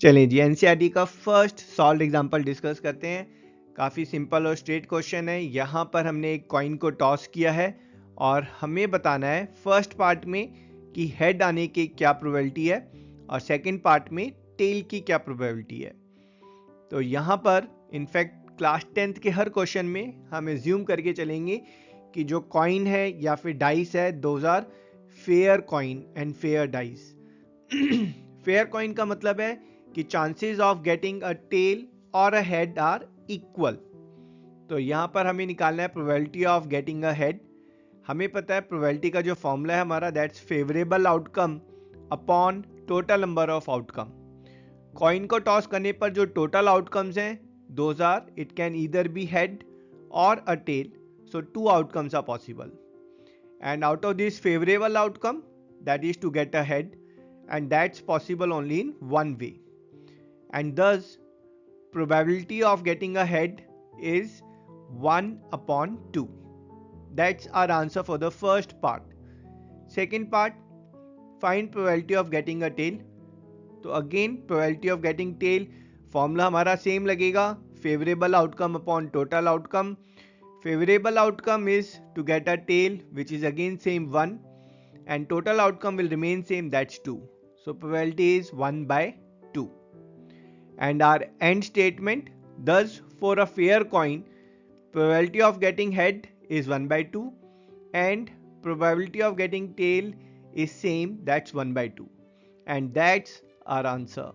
चलिए जी, एनसीईआरटी का first solve example discuss करते हैं। काफ़ी सिंपल और स्ट्रेट क्वेश्चन है। यहाँ पर हमने एक कॉइन को टॉस किया है और हमें बताना है फर्स्ट पार्ट में कि हेड आने की क्या प्रोबेबिलिटी है और सेकंड पार्ट में टेल की क्या प्रोबेबिलिटी है। तो यहाँ पर इनफैक्ट क्लास 10th के हर क्वेश्चन में हम एज्यूम करके चलेंगे कि जो कॉइन है या फिर डाइस है, those are fair coin and fair dice. Fair coin का मतलब है कि chances of getting a tail और अ हेड आर इक्वल। तो यहां पर हमें निकालना है probability of getting a head. हमें पता है प्रोबेबिलिटी का जो फॉर्मूला है हमारा, that's favourable outcome upon total number of outcome. Coin को टॉस करने पर जो टोटल आउटकम्स हैं, those are, it can either be head और a tail, so two outcomes are possible. And out of this favorable outcome, that is to get ahead, and that's possible only in one way, and thus probability of getting ahead is 1 upon 2. That's our answer for the first part. Second part, find probability of getting a tail. तो again probability of getting tail formula हमारा same लगेगा, favourable outcome upon total outcome. Favorable outcome is to get a tail, which is again same 1, and total outcome will remain same, that's 2. So probability is 1 by 2. And our end statement, thus for a fair coin, probability of getting head is 1 by 2 and probability of getting tail is same, that's 1 by 2. And that's our answer.